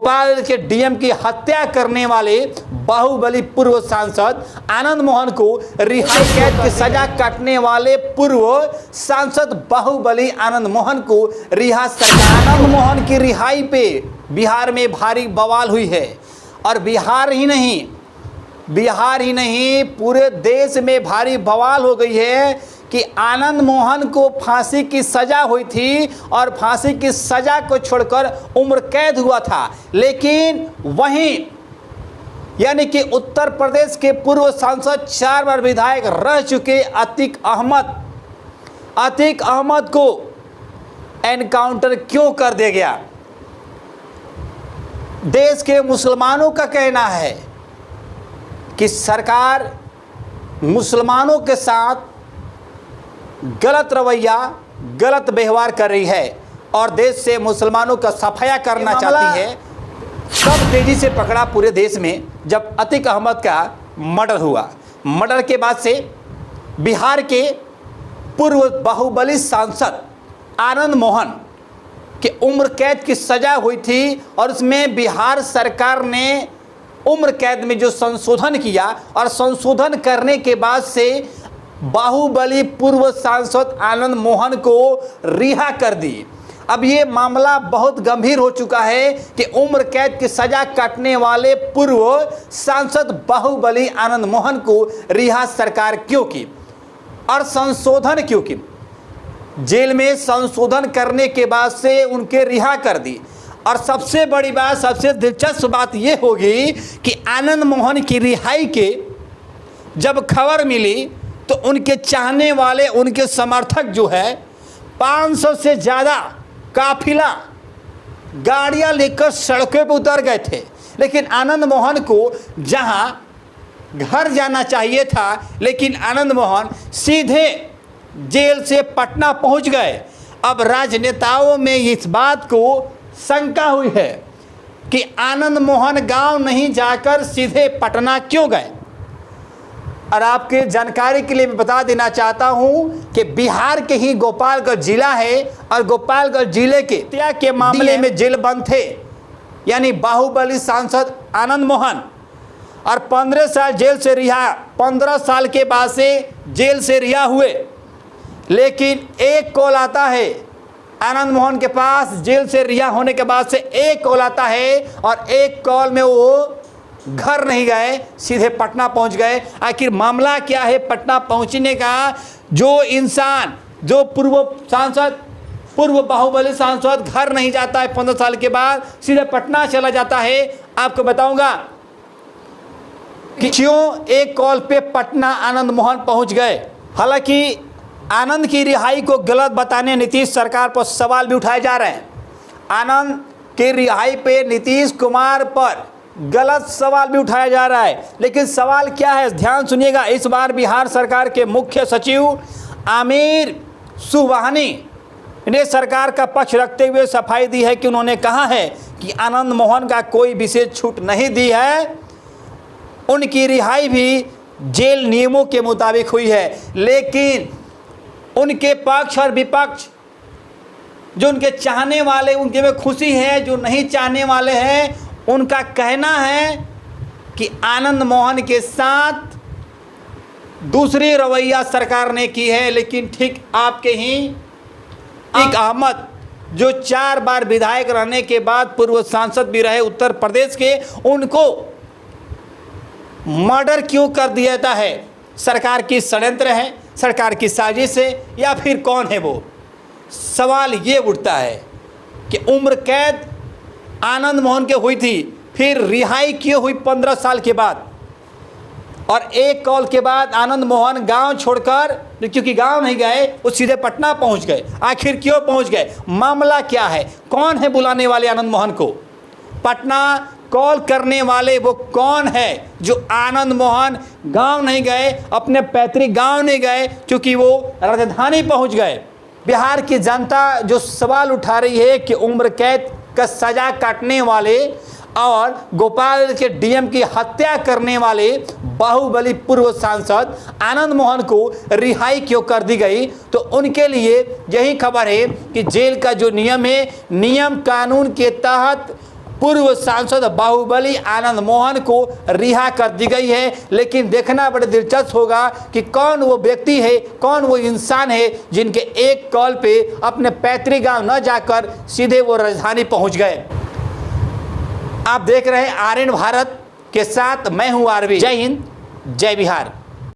गोपाल के डीएम की हत्या करने वाले बाहुबली पूर्व सांसद आनंद मोहन को रिहाई कैद की सजा काटने वाले पूर्व सांसद बाहुबली आनंद मोहन को रिहा सरकार। आनंद मोहन की रिहाई पे बिहार में भारी बवाल हुई है और बिहार ही नहीं पूरे देश में भारी बवाल हो गई है कि आनंद मोहन को फांसी की सजा हुई थी और फांसी की सजा को छोड़कर उम्र कैद हुआ था। लेकिन वहीं यानी कि उत्तर प्रदेश के पूर्व सांसद 4 बार विधायक रह चुके अतीक अहमद को एनकाउंटर क्यों कर दिया गया। देश के मुसलमानों का कहना है कि सरकार मुसलमानों के साथ गलत रवैया, गलत व्यवहार कर रही है और देश से मुसलमानों का सफाया करना चाहती है। सब तेजी से पकड़ा पूरे देश में जब अतीक अहमद का मर्डर हुआ। मर्डर के बाद से बिहार के पूर्व बाहुबली सांसद आनंद मोहन के उम्र कैद की सजा हुई थी और उसमें बिहार सरकार ने उम्र कैद में जो संशोधन किया और संशोधन करने के बाद से बाहुबली पूर्व सांसद आनंद मोहन को रिहा कर दी। अब ये मामला बहुत गंभीर हो चुका है कि उम्र कैद की सजा काटने वाले पूर्व सांसद बाहुबली आनंद मोहन को रिहा सरकार क्यों की और संशोधन क्यों की। जेल में संशोधन करने के बाद से उनके रिहा कर दी। और सबसे बड़ी बात, सबसे दिलचस्प बात यह होगी कि आनंद मोहन की रिहाई के जब खबर मिली तो उनके चाहने वाले, उनके समर्थक जो है 500 से ज़्यादा काफिला गाड़ियां लेकर सड़कों पर उतर गए थे। लेकिन आनंद मोहन को जहां घर जाना चाहिए था, लेकिन आनंद मोहन सीधे जेल से पटना पहुंच गए। अब राजनेताओं में इस बात को शंका हुई है कि आनंद मोहन गांव नहीं जाकर सीधे पटना क्यों गए। और आपके जानकारी के लिए मैं बता देना चाहता हूं कि बिहार के ही गोपालगंज जिला है और गोपालगंज जिले के हत्या के मामले में जेल बंद थे यानी बाहुबली सांसद आनंद मोहन और 15 साल जेल से रिहा, 15 साल के बाद से जेल से रिहा हुए। लेकिन एक कॉल आता है आनंद मोहन के पास, जेल से रिहा होने के बाद से एक कॉल आता है और एक कॉल में वो घर नहीं गए, सीधे पटना पहुंच गए। आखिर मामला क्या है पटना पहुंचने का। जो इंसान, जो पूर्व बाहुबली सांसद घर नहीं जाता है 15 साल के बाद, सीधे पटना चला जाता है। आपको बताऊंगा कि क्यों एक कॉल पे पटना आनंद मोहन पहुंच गए। हालांकि आनंद की रिहाई को गलत बताने नीतीश सरकार पर सवाल भी उठाए जा रहे हैं। आनंद की रिहाई पे नीतीश कुमार पर गलत सवाल भी उठाया जा रहा है। लेकिन सवाल क्या है, ध्यान सुनिएगा। इस बार बिहार सरकार के मुख्य सचिव आमिर सुबहानी ने सरकार का पक्ष रखते हुए सफाई दी है कि उन्होंने कहा है कि आनंद मोहन का कोई विशेष छूट नहीं दी है, उनकी रिहाई भी जेल नियमों के मुताबिक हुई है। लेकिन उनके पक्ष और विपक्ष, जो उनके चाहने वाले, उनके में खुशी है, जो नहीं चाहने वाले हैं, उनका कहना है कि आनंद मोहन के साथ दूसरी रवैया सरकार ने की है। लेकिन ठीक आपके ही अतीक अहमद, जो 4 बार विधायक रहने के बाद पूर्व सांसद भी रहे उत्तर प्रदेश के, उनको मर्डर क्यों कर दिया जाता है। सरकार की षड्यंत्र है, सरकार की साजिश है, या फिर कौन है वो। सवाल ये उठता है कि उम्र कैद आनंद मोहन के हुई थी, फिर रिहाई क्यों हुई 15 साल के बाद। और एक कॉल के बाद आनंद मोहन गांव छोड़कर, क्योंकि गांव नहीं गए, वो सीधे पटना पहुंच गए। आखिर क्यों पहुंच गए, मामला क्या है, कौन है बुलाने वाले आनंद मोहन को, पटना कॉल करने वाले वो कौन है। जो आनंद मोहन गांव नहीं गए, अपने पैतृक गांव नहीं गए, क्योंकि वो राजधानी पहुंच गए। बिहार की जनता जो सवाल उठा रही है कि उम्र कैद का सजा काटने वाले और गोपाल के डीएम की हत्या करने वाले बाहुबली पूर्व सांसद आनंद मोहन को रिहाई क्यों कर दी गई, तो उनके लिए यही खबर है कि जेल का जो नियम है, नियम कानून के तहत पूर्व सांसद बाहुबली आनंद मोहन को रिहा कर दी गई है। लेकिन देखना बड़ा दिलचस्प होगा कि कौन वो व्यक्ति है, कौन वो इंसान है जिनके एक कॉल पे अपने पैतृक गांव न जाकर सीधे वो राजधानी पहुंच गए। आप देख रहे हैं आर्यन भारत के साथ मैं हूं आरवी। जय हिंद, जय बिहार।